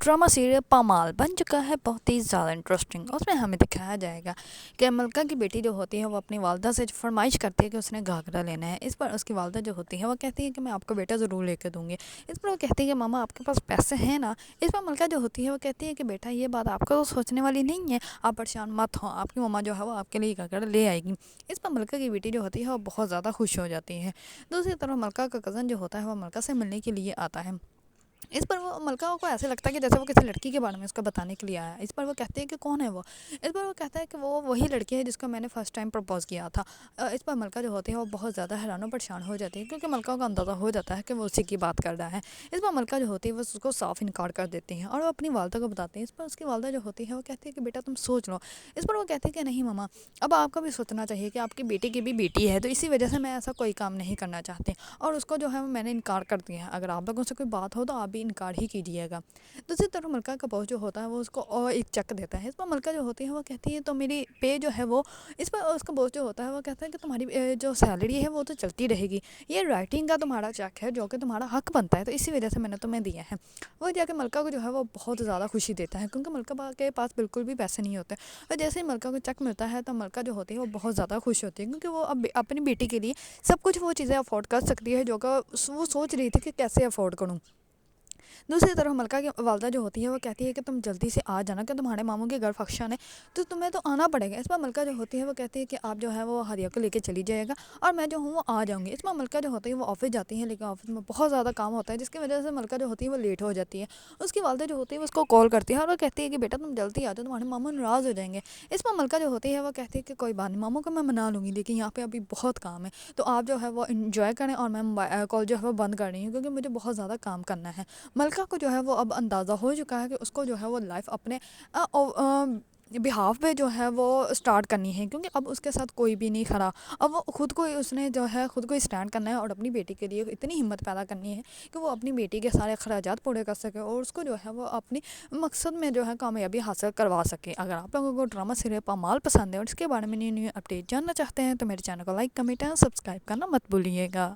Drama serial पामाल बन चुका है बहुत ही ज़्यादा इंटरेस्टिंग। उसमें हमें दिखाया जाएगा कि मलका की बेटी जो होती है वो अपनी वालदा से फरमाइश करती है कि उसने घाघरा लेना है। इस पर उसकी वालदा जो होती है वो कहती है कि मैं आपको बेटा ज़रूर लेकर दूंगी। इस पर वो कहती है कि मामा आपके पास पैसे हैं ना। इस पर मलका जो होती है वो कहती है कि बेटा ये बात आपको तो सोचने वाली नहीं है, आप परेशान मत हो, आपकी मम्मा जो है वो आपके लिए घाघरा ले आएगी। इस पर मलका की बेटी जो होती है वो बहुत ज़्यादा खुश हो जाती है। दूसरी तरफ मलका का कज़न जो होता है वो मलका से मिलने के लिए आता है। इस पर वो मलका को ऐसे लगता है कि जैसे वो किसी लड़की के बारे में उसको बताने के लिए आया है। इस पर वो कहते हैं कि कौन है वो। इस पर वो कहता है कि वो वही लड़की है जिसको मैंने फर्स्ट टाइम प्रपोज़ किया था। इस पर मलका जो होती है वो बहुत ज़्यादा हैरान और परेशान हो जाती है, क्योंकि मलका को अंदाज़ा हो जाता है कि वो उसी की बात कर रहा है। इस पर मलका जो होती है वो उसको साफ इनकार कर देती है और वो अपनी वालदा को बताती है। इस पर उसकी वालदा जो होती है वो कहती है कि बेटा तुम सोच लो। इस पर वो कहती है कि नहीं मामा, अब आपको भी सोचना चाहिए कि आपकी बेटी की भी बेटी है, तो इसी वजह से मैं ऐसा कोई काम नहीं करना चाहती और उसको जो है मैंने इनकार कर दिया है। अगर आप लोगों से कोई बात हो तो आप भी इनकार ही कीजिएगा। दूसरी तरफ मलका का बॉस जो होता है वो उसको और एक चेक देता है। इस पर मलका जो होती है वो कहती है तो मेरी पे जो है वो, इस पर उसका बॉस जो होता है वो कहता है कि तुम्हारी जो सैलरी है वो तो चलती रहेगी, ये राइटिंग का तुम्हारा चेक है जो कि तुम्हारा हक बनता है, तो इसी वजह से मैंने तुम्हें दिया है। वो जाके मलका को जो है वो बहुत ज़्यादा खुशी देता है, क्योंकि मलका के पास बिल्कुल भी पैसे नहीं होते। और जैसे ही मलका को चेक मिलता है तो मलका जो होती है वो बहुत ज़्यादा खुश होती है, क्योंकि वो अब अपनी बेटी के लिए सब कुछ वो चीज़ें अफोर्ड कर सकती है जो कि वो सोच रही थी कि कैसे अफोर्ड करूँ। दूसरी तरफ मलका की वालदा जो होती है वो कहती है कि तुम जल्दी से आ जाना, कि तुम्हारे मामू के घर फंक्शन है तो तुम्हें तो आना पड़ेगा। इस पर मलका जो होती है वो कहती है कि आप जो है वो हरिया को लेके चली जाएगा और मैं जो हूँ वो आ जाऊँगी। इस पर मलका जो होती है वो ऑफिस जाती है, लेकिन ऑफिस में बहुत ज़्यादा काम होता है जिसकी वजह से मलका जो होती है वो लेट हो जाती है। उसकी वालदा जो होती है वो उसको कॉल करती है और वो कहती है कि बेटा तुम जल्दी आ जाओ, तुम्हारे मामू नाराज़ हो जाएंगे। इस पर मलका जो होती है वो कहती है कि कोई बात नहीं, मामू को मैं मना लूँगी, लेकिन यहाँ पे अभी बहुत काम है तो आप जो है वो इंजॉय करें और मैं कॉल जो है वो बंद कर रही हूँ क्योंकि मुझे बहुत ज़्यादा काम करना है। मलका को जो है वो अब अंदाज़ा हो चुका है कि उसको जो है वो लाइफ अपने बिहाफ पे जो है वो स्टार्ट करनी है, क्योंकि अब उसके साथ कोई भी नहीं खड़ा। अब वो खुद को ही उसने जो है खुद को ही स्टैंड करना है और अपनी बेटी के लिए इतनी हिम्मत पैदा करनी है कि वो अपनी बेटी के सारे अखराजात पूरे कर सके और उसको जो है वो अपनी मकसद में जो है कामयाबी हासिल करवा सके। अगर आप लोगों को ड्रामा सीरियल पामाल पसंद है और इसके बारे में न्यू न्यू अपडेट जानना चाहते हैं तो मेरे चैनल को लाइक, कमेंट और सब्सक्राइब करना मत भूलिएगा।